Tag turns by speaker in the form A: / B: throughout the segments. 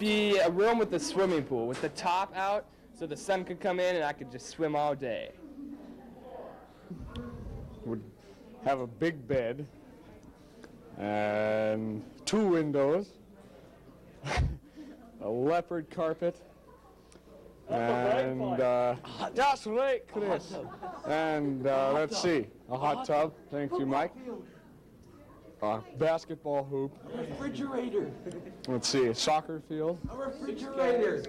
A: be a room with a swimming pool, with the top out, so the sun could come in and I could just swim all day.
B: Would have a big bed and 2 windows, a leopard carpet, and that's right, Chris. And let's see, a hot tub. Thank you, Mike. A basketball hoop.
C: A refrigerator.
B: Let's see, a soccer field.
C: A refrigerator.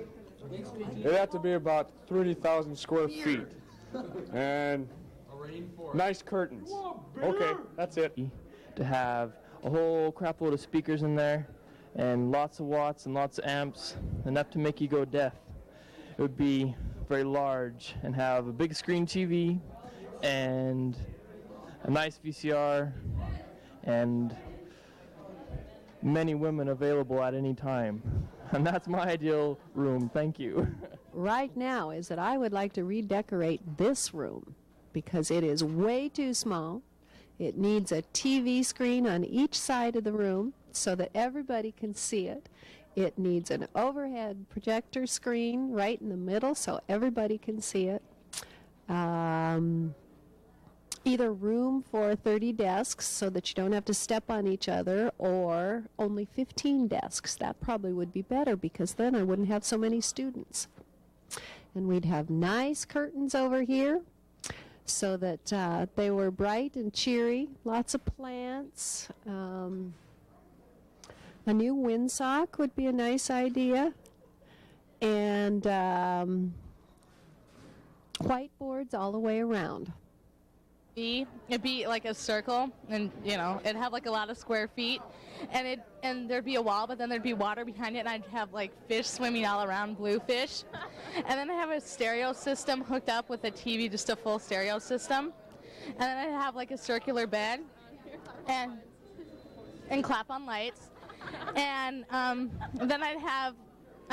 B: It'd have to be about 30,000 square feet. And nice curtains. Okay, that's it.
D: To have a whole crap load of speakers in there and lots of watts and lots of amps, enough to make you go deaf. It would be very large and have a big screen TV and a nice VCR and many women available at any time. And that's my ideal room. Thank you.
E: Right now is that I would like to redecorate this room because it is way too small. It needs a TV screen on each side of the room so that everybody can see it. It needs an overhead projector screen right in the middle so everybody can see it. Either room for 30 desks so that you don't have to step on each other, or only 15 desks. That probably would be better because then I wouldn't have so many students. And we'd have nice curtains over here so that they were bright and cheery, lots of plants. A new windsock would be a nice idea. And whiteboards all the way around.
F: It'd be like a circle, and it'd have like a lot of square feet, and there'd be a wall, but then there'd be water behind it, and I'd have like fish swimming all around, blue fish, and then I have a stereo system hooked up with a TV, just a full stereo system, and then I'd have like a circular bed, and clap-on lights, and then I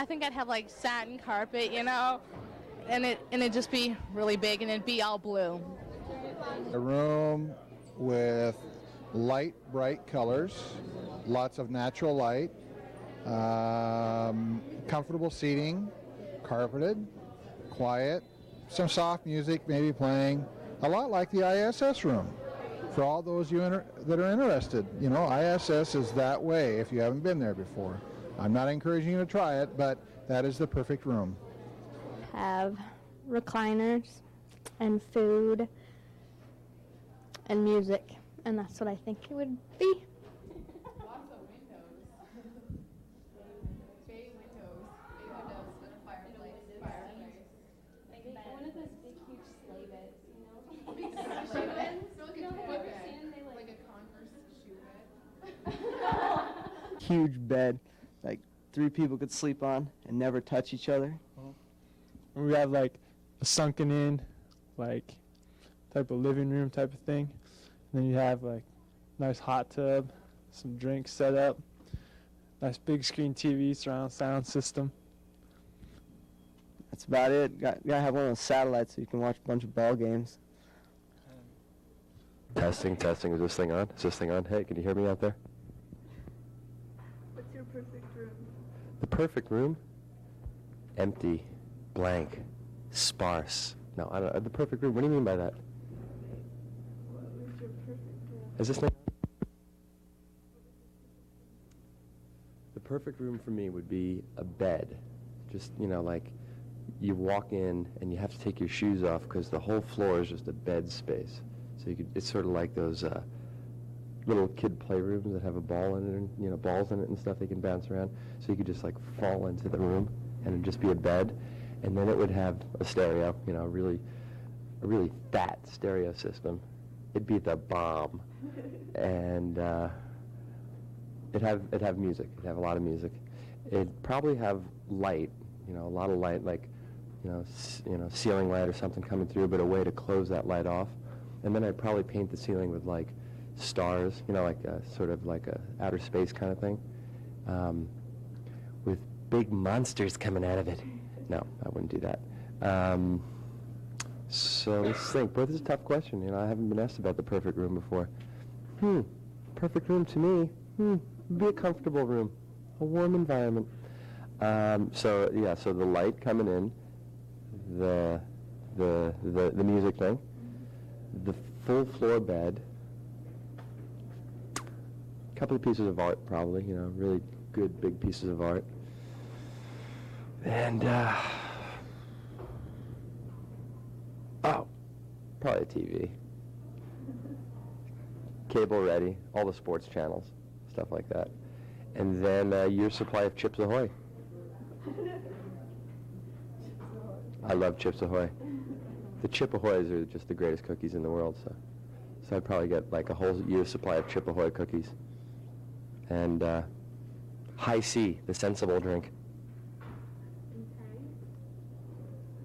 F: think I'd have like satin carpet, and it'd just be really big, and it'd be all blue.
G: A room with light, bright colors, lots of natural light, comfortable seating, carpeted, quiet, some soft music maybe playing, a lot like the ISS room. For all those that are interested, ISS is that way if you haven't been there before. I'm not encouraging you to try it, but that is the perfect room.
H: Have recliners and food and music, and that's what I think it would be.
I: Lots of windows. Bay windows and a fireplace.
J: Like one of those big, huge sleigh beds,
I: Big sleigh beds? Like a Converse shoe bed.
D: Huge bed, like 3 people could sleep on and never touch each other.
B: We have like a sunken in, like type of living room type of thing. And then you have like nice hot tub, some drinks set up, nice big screen TV, surround sound system.
D: That's about it. Gotta have one of those satellites so you can watch a bunch of ball games.
K: Testing. Is this thing on? Hey, can you hear me out there?
J: What's your perfect room?
K: The perfect room? Empty, blank, sparse. No, I don't know. The perfect room. What do you mean by that?
J: What was your perfect room?
K: Is this thing? The perfect room for me would be a bed. Just, like you walk in and you have to take your shoes off because the whole floor is just a bed space. So it's sort of like those little kid playrooms that have a ball in it, and, balls in it and stuff they can bounce around. So you could just like fall into the room and it'd just be a bed. And then it would have a stereo, a really fat stereo system. It'd be the bomb. And it'd have music. It'd have a lot of music. It'd probably have light, a lot of light, like, ceiling light or something coming through, but a way to close that light off. And then I'd probably paint the ceiling with like stars, like sort of like a outer space kind of thing, with big monsters coming out of it. No, I wouldn't do that. So let's think. Boy, this is a tough question. I haven't been asked about the perfect room before. Perfect room to me, would be a comfortable room, a warm environment. So yeah, so the light coming in, the music thing, the full floor bed, a couple of pieces of art probably, you know, really good big pieces of art, and probably a TV, cable ready, all the sports channels, stuff like that, and then your supply of Chips Ahoy. I love Chips Ahoy. The Chip Ahoys are just the greatest cookies in the world, so I'd probably get like a whole year's supply of Chip Ahoy cookies. And High C, the sensible drink.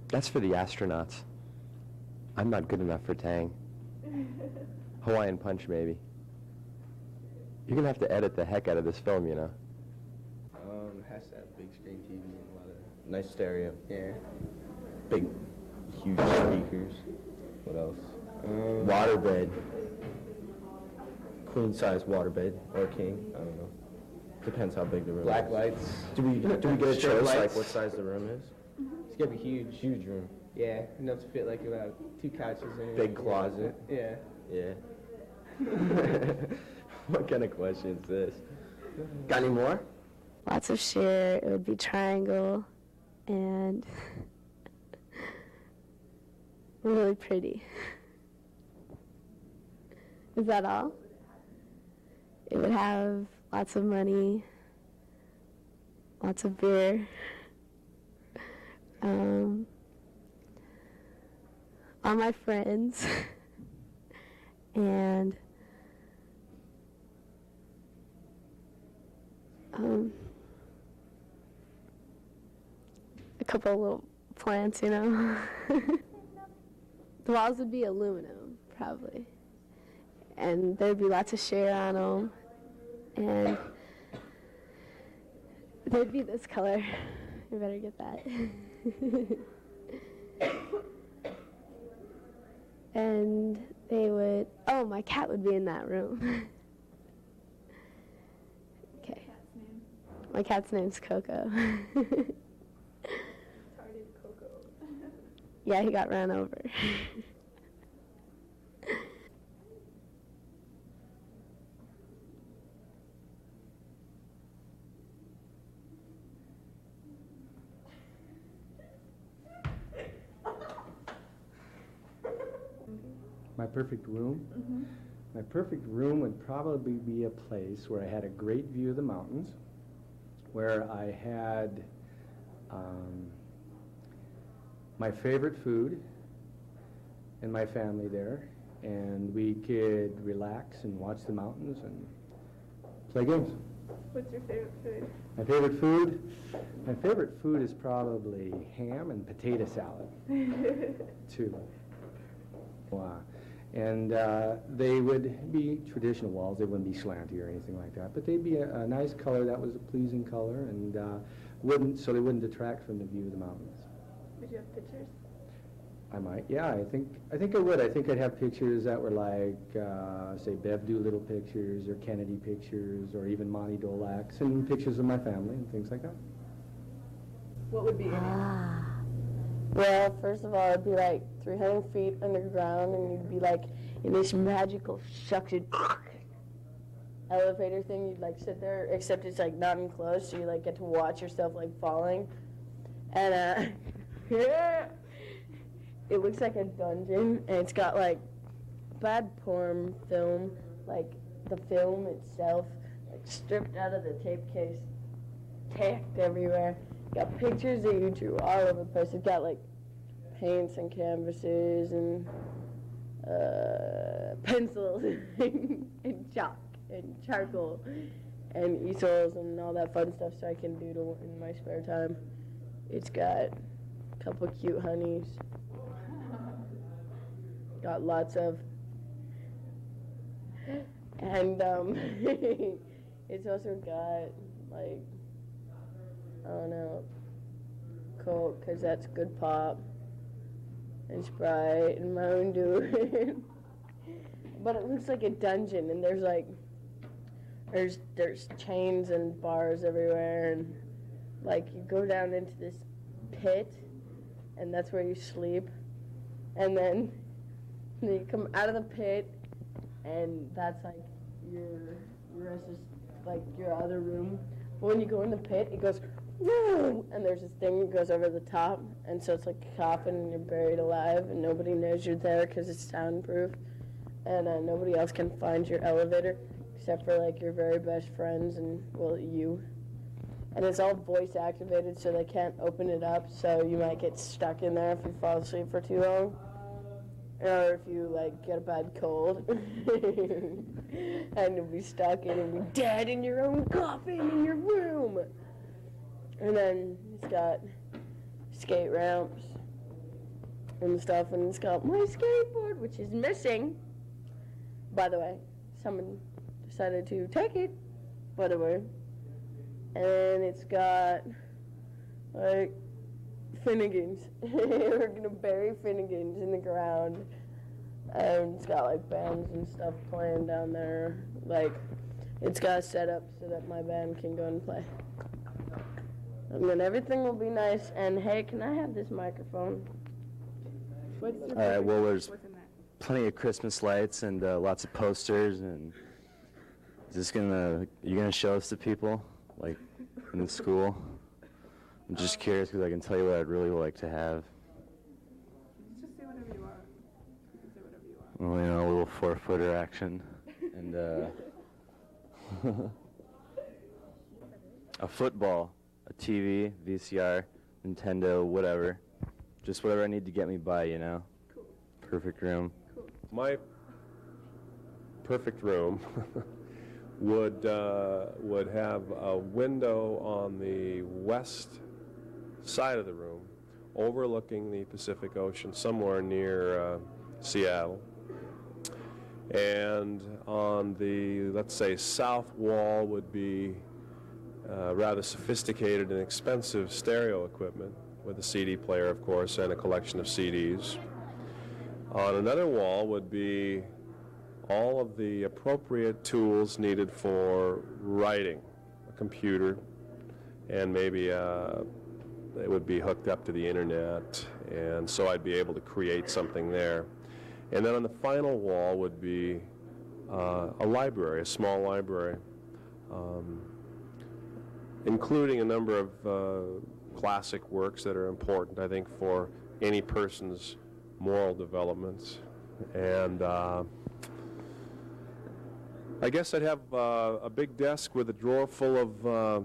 K: That's for the astronauts. I'm not good enough for Tang. Hawaiian Punch, maybe. You're gonna have to edit the heck out of this film, you know.
L: Has to have big screen TV and a lot of nice stereo. Yeah. Big, huge speakers. What else? Waterbed. Queen size waterbed or king. I don't know. Depends how big the room
C: Black
L: is.
C: lights.
L: Do we get a
C: Strip
L: choice like
C: lights.
L: what size the room is?
C: It's gonna be huge.
L: Huge room.
C: Yeah, enough to fit like about 2 couches in it.
L: Big closet.
C: Yeah.
L: Yeah. What kind of question is this? Got any more?
H: Lots of share. It would be triangle and really pretty. Is that all? It would have lots of money, lots of beer, all my friends, and a couple of little plants, you know. The walls would be aluminum, probably. And there'd be lots of share on them. And they'd be this color. You better get that. And they would, oh, my cat would be in that room. Okay. My cat's name's Coco. Yeah, he got ran over.
M: My perfect room? My perfect room would probably be a place where I had a great view of the mountains, where I had my favorite food and my family there, and we could relax and watch the mountains and play games.
I: What's your favorite food?
M: My favorite food? My favorite food is probably ham and potato salad, too. And they would be traditional walls. They wouldn't be slanty or anything like that, but they'd be a nice color that was a pleasing color, and so they wouldn't detract from the view of the mountains.
I: Would you have pictures?
M: I might, yeah. I think I would. I think I'd have pictures that were like, say, Bev Doolittle pictures, or Kennedy pictures, or even Monty Dolacs, and pictures of my family and things like that.
I: What would be in it?
H: Well, first of all, it'd be like 300 feet underground, and you'd be like in this magical suction elevator thing. You'd like sit there, except it's like not enclosed, so you like get to watch yourself like falling. And it looks like a dungeon, and it's got like bad porn film, like the film itself, like stripped out of the tape case, tacked everywhere. Got pictures that you drew all over the place. It's got like paints and canvases and pencils and chalk and charcoal and easels and all that fun stuff, so I can doodle in my spare time. It's got a couple cute honeys. Got lots of, and it's also got like, I don't know, Coke, because that's good pop, and Sprite, and Mountain Dew. But it looks like a dungeon, and there's chains and bars everywhere, and like you go down into this pit, and that's where you sleep, and then you come out of the pit, and that's like your rest is like your other room. But when you go in the pit, it goes woo, and there's this thing that goes over the top, and so it's like a coffin, and you're buried alive, and nobody knows you're there because it's soundproof, and nobody else can find your elevator except for like your very best friends and, well, you. And it's all voice activated, so they can't open it up, so you might get stuck in there if you fall asleep for too long. Or if you, like, get a bad cold. And you'll be stuck in and be dead in your own coffin in your room. And then it's got skate ramps and stuff, and it's got my skateboard, which is missing. By the way, someone decided to take it, by the way. And it's got, like, Finnegans. We're going to bury Finnegans in the ground. And it's got, like, bands and stuff playing down there. Like, it's got set up so that my band can go and play. And then everything will be nice. And, hey, can I have this microphone?
N: All right, well, there's plenty of Christmas lights and lots of posters. And is you gonna show us to people? Like, in the school? I'm just curious because I can tell you what I'd really like to have.
I: Just say whatever you want. You can say whatever you want.
N: Well, you know, a little 4-footer action. And, a football, a TV, VCR, Nintendo, whatever. Just whatever I need to get me by, you know?
I: Cool.
N: Perfect room.
I: Cool.
O: My perfect room would have a window on the west side of the room overlooking the Pacific Ocean somewhere near Seattle. And on the, let's say, south wall would be rather sophisticated and expensive stereo equipment with a CD player, of course, and a collection of CDs. On another wall would be all of the appropriate tools needed for writing, a computer, and maybe it would be hooked up to the internet, and so I'd be able to create something there. And then on the final wall would be a library, a small library, including a number of classic works that are important, I think, for any person's moral development. And I guess I'd have a big desk with a drawer full of, a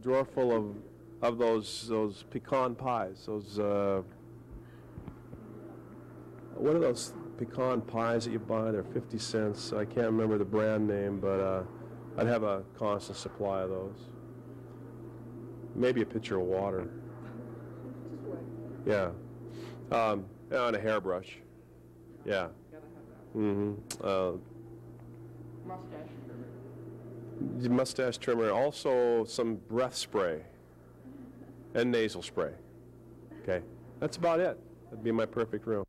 O: drawer full of those pecan pies, those, what are those pecan pies that you buy? They're 50 cents. I can't remember the brand name, but I'd have a constant supply of those. Maybe a pitcher of water. Yeah. And a hairbrush. Yeah. Mustache trimmer. Also some breath spray and nasal spray. Okay. That's about it. That'd be my perfect room.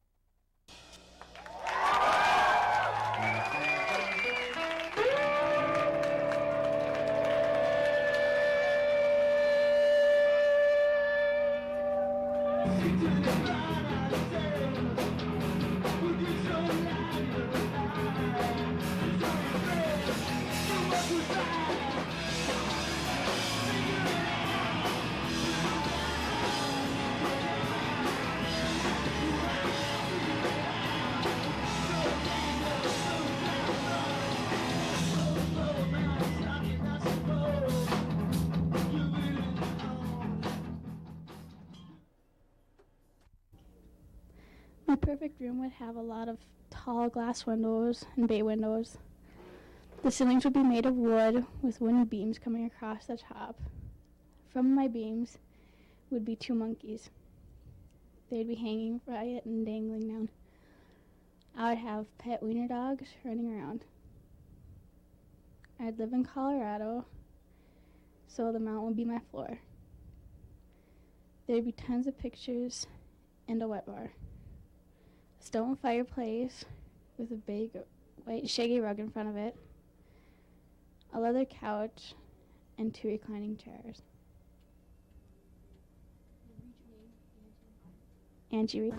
J: My perfect room would have a lot of tall glass windows and bay windows. The ceilings would be made of wood with wooden beams coming across the top. From my beams would be 2 monkeys. They'd be hanging by it and dangling down. I would have pet wiener dogs running around. I'd live in Colorado, so the mountain would be my floor. There'd be tons of pictures and a wet bar. A stone fireplace with a big white shaggy rug in front of it, a leather couch, and 2 reclining chairs. Angie Reed.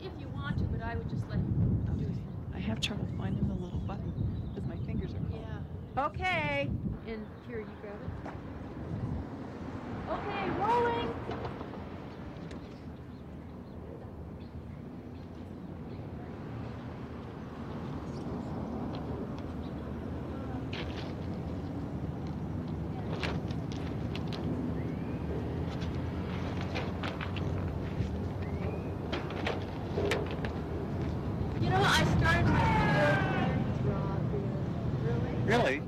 P: If you want to, but I would just let him do his thing.
I: I have trouble finding the little button because my fingers are cold.
P: Yeah. Okay. And here, you grab it. Okay, rolling. You know, I started my
Q: Really?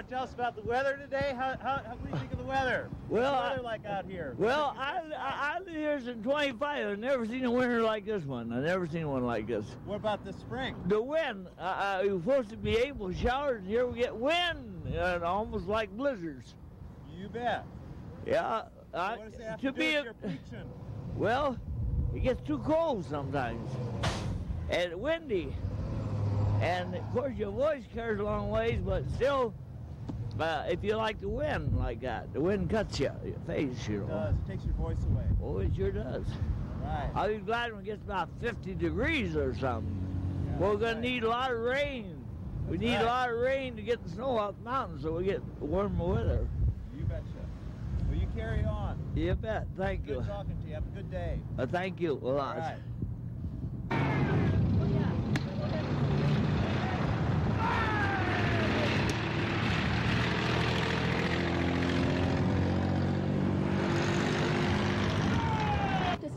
R: Tell us about the weather today. What do you think of the weather?
S: Well,
R: What's the weather like out here?
S: Well, I live here since 25. I've never seen a winter like this one. I've never seen one like this.
R: What about the spring?
S: The wind. You're supposed to be able to shower, and here we get wind, and almost like blizzards.
R: You bet.
S: Yeah.
R: What does it have to do with your preaching?
S: Well, it gets too cold sometimes, and windy. And of course, your voice carries a long ways, but still, if you like the wind like that, the wind cuts you, your face, you know.
R: It does. It takes your voice away.
S: Oh, it sure does.
R: Right.
S: I'll be glad when it gets about 50 degrees or something.
R: Yeah,
S: We're going to need a lot of rain. We need a lot of rain to get the snow off the mountains so we get warmer weather.
R: You betcha. Well, you carry on.
S: You bet. Thank you.
R: Good talking to you. Have a good day.
S: Thank you a lot.
R: All right.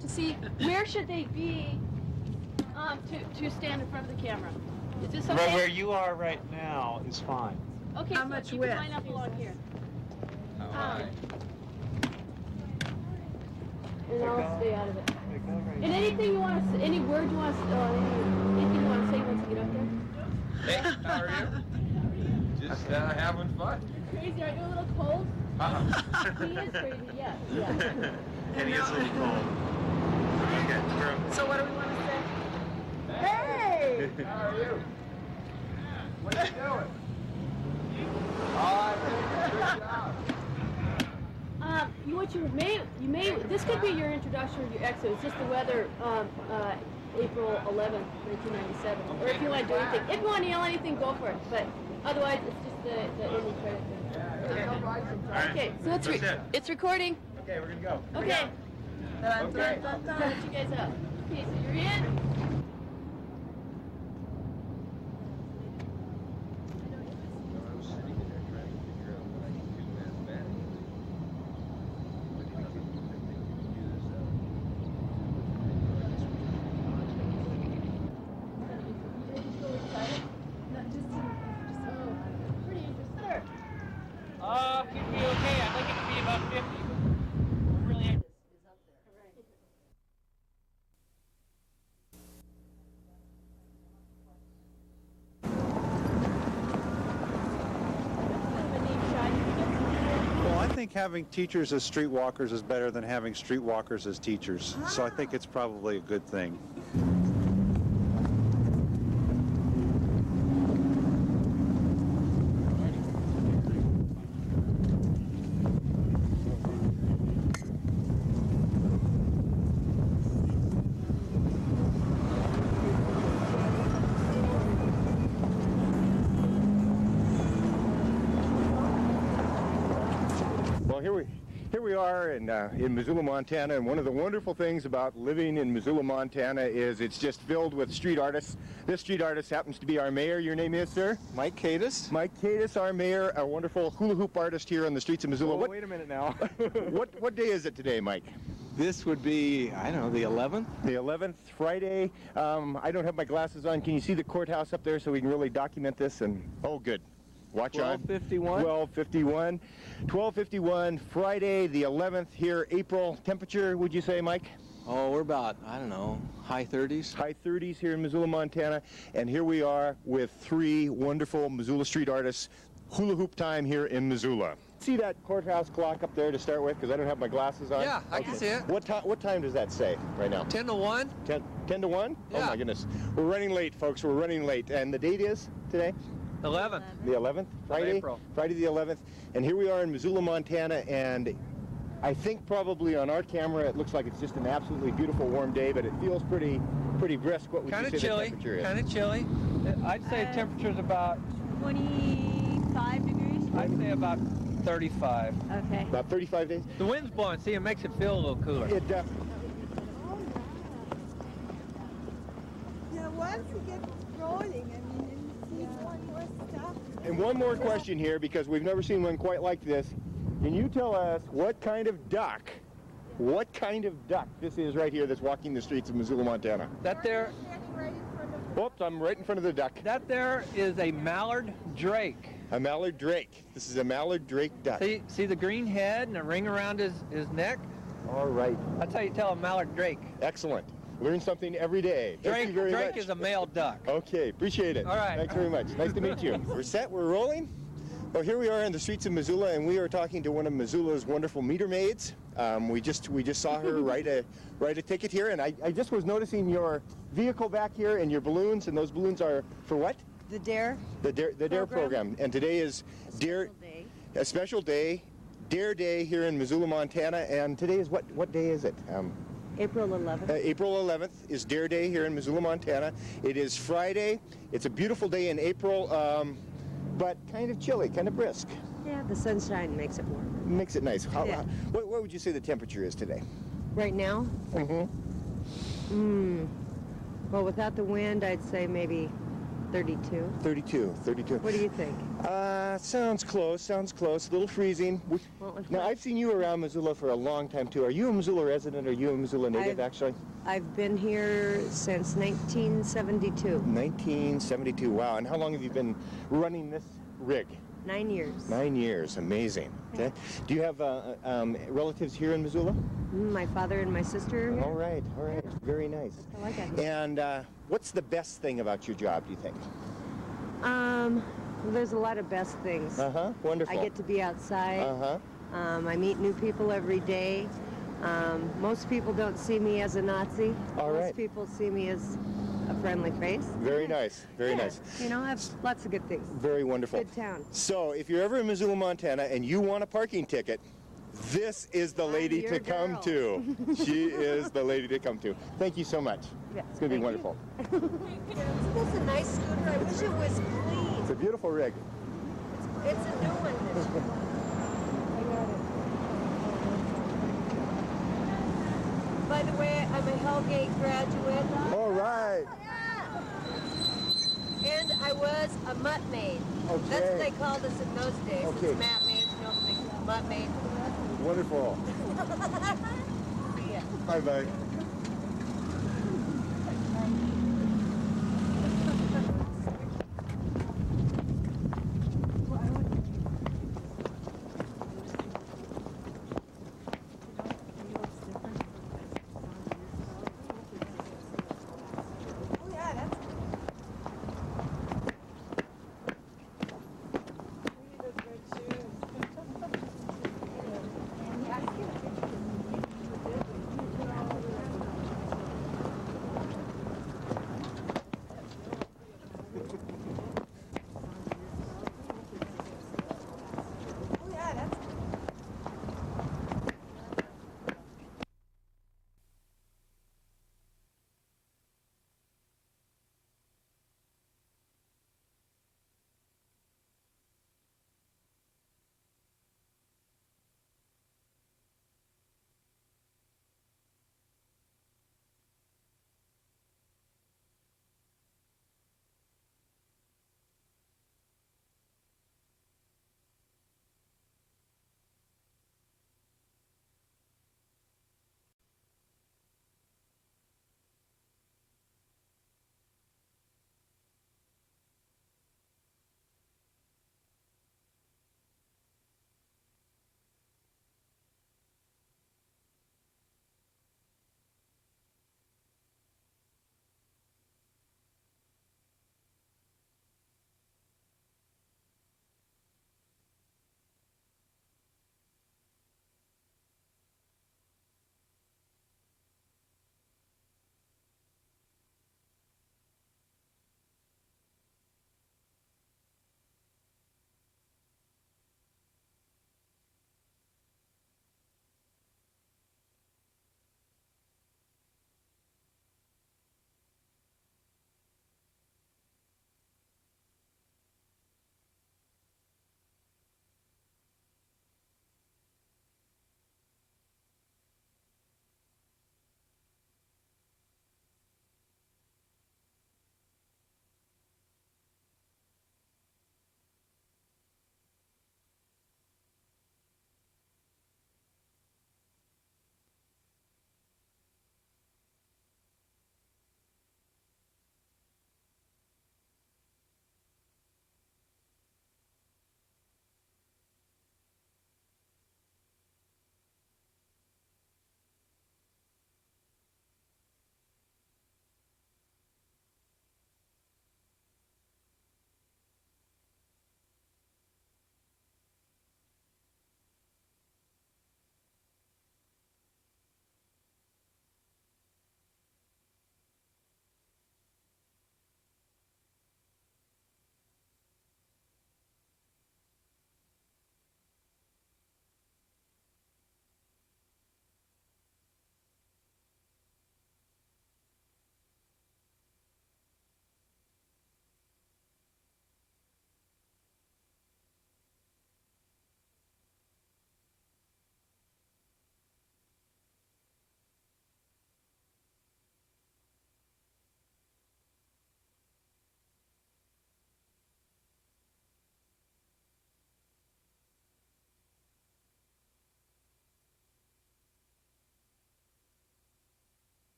P: To see where should they be to stand in front of the camera. Is this okay?
Q: Right where you are right now is fine.
P: Okay,
I: How
P: so
I: much
P: you
I: width?
P: can line up along here. And I'll stay out of it. And anything you want to, any word you want to, anything you want to say once you get up there?
T: Hey, how are you? Just having fun.
P: Crazy, are you a little cold? He is crazy, yes. Yeah.
Q: And he is a little cold. Okay,
I: So what do we want to say?
P: Hey!
T: How are you? What are you doing?
P: What you may, this could be your introduction or your exit. It's just the weather, April 11th, 1997.
T: Okay,
P: Or if you want to do anything. If you want to yell anything, go for it. But otherwise, it's just the ending credit thing. Okay, so it's recording.
R: Okay, we're going to go.
P: Okay.
T: Okay.
P: Let you guys up. Okay, so you're in.
S: Could be okay. I'd like it to be about 50. Really.
U: think having teachers as streetwalkers is better than having streetwalkers as teachers. So I think it's probably a good thing.
V: Well, here we are in Missoula, Montana, and one of the wonderful things about living in Missoula, Montana is it's just filled with street artists. This street artist happens to be our mayor. Your name is, sir?
W: Mike Cadis.
V: Mike Cadis, our mayor, a wonderful hula hoop artist here on the streets of Missoula.
W: Oh, wait a minute now.
V: What day is it today, Mike?
W: This would be, I don't know, the 11th?
V: The 11th, Friday. I don't have my glasses on. Can you see the courthouse up there so we can really document this? And oh, good. Watch on.
W: 12:51.
V: 12:51. 12:51, Friday the 11th here. April temperature, would you say, Mike?
W: Oh, we're about, I don't know, high 30s.
V: High 30s here in Missoula, Montana. And here we are with three wonderful Missoula street artists. Hula hoop time here in Missoula. See that courthouse clock up there to start with? Because I don't have my glasses on.
W: Yeah, I can see it.
V: What time does that say right now?
W: 10 to 1.
V: 10 to 1?
W: Yeah.
V: Oh my goodness. We're running late, folks. We're running late. And the date is today?
W: 11th.
V: The 11th, Friday,
W: April.
V: Friday the 11th, and here we are in Missoula, Montana, and I think probably on our camera it looks like it's just an absolutely beautiful warm day, but it feels pretty brisk. What would
W: Kind
V: you
W: of
V: say
W: chilly.
V: the temperature is?
W: Kind of chilly.
R: I'd say temperature's about
P: 25 degrees?
R: I'd say about 35.
P: Okay.
V: About 35 days?
R: The wind's blowing, see, it makes it feel a little cooler.
V: It definitely.
X: Yeah, once it gets rolling, I mean, and you see more and more stuff.
V: And one more question here, because we've never seen one quite like this. Can you tell us what kind of duck this is right here that's walking the streets of Missoula, Montana?
R: That there,
V: Oops, I'm right in front of the duck.
R: that there is a mallard drake.
V: A mallard drake. This is a mallard drake duck.
R: See the green head and a ring around his neck?
V: All right.
R: That's how you tell a mallard drake.
V: Excellent. Learn something every day. Thank you very
R: Drake
V: much.
R: is a male duck.
V: Okay, appreciate it.
R: All right.
V: Thanks very much. Nice to meet you. We're set, we're rolling. Well, here we are in the streets of Missoula, and we are talking to one of Missoula's wonderful meter maids. We just saw her write a ticket here, and I just was noticing your vehicle back here and your balloons, and those balloons are for what?
X: The DARE.
V: The DARE program. And today is DARE, a special day, DARE Day here in Missoula, Montana. And today is what day is it?
X: April 11th.
V: April 11th is DARE Day here in Missoula, Montana. It is Friday. It's a beautiful day in April, but kind of chilly, kind of brisk.
X: Yeah, the sunshine makes it warm.
V: Makes it nice.
X: Yeah.
V: What would you say the temperature is today?
X: Right now?
V: Mm-hmm.
X: Well, without the wind, I'd say maybe 32.
V: 32.
X: What do you think?
V: Sounds close, a little freezing. Now, I've seen you around Missoula for a long time, too. Are you a Missoula resident, or are you a Missoula native, actually?
X: I've been here since 1972.
V: 1972, wow. And how long have you been running this rig?
X: 9 years.
V: 9 years, amazing. Okay. Do you have relatives here in Missoula?
X: My father and my sister are here.
V: All right, very nice.
X: I like it.
V: And what's the best thing about your job, do you think?
X: Well, there's a lot of best things.
V: Wonderful.
X: I get to be outside. I meet new people every day. Most people don't see me as a Nazi. Most people see me as a friendly face.
V: Very nice, very nice.
X: You know, I have lots of good things.
V: Very wonderful.
X: Good town.
V: So, if you're ever in Missoula, Montana, and you want a parking ticket, this is the lady to come to. She is the lady to come to. Thank you so much.
X: Yeah,
V: it's going to be wonderful.
X: Isn't this a nice scooter? I wish it was clean.
V: It's a beautiful rig.
X: It's a new one this year. By the way, I'm a Hellgate graduate.
V: All right.
X: And I was a mutt maid.
V: Okay.
X: That's what they called us in those days.
V: Okay.
X: It's mat maids, nobody mutt maid.
V: Wonderful.
X: See ya.
V: Bye-bye.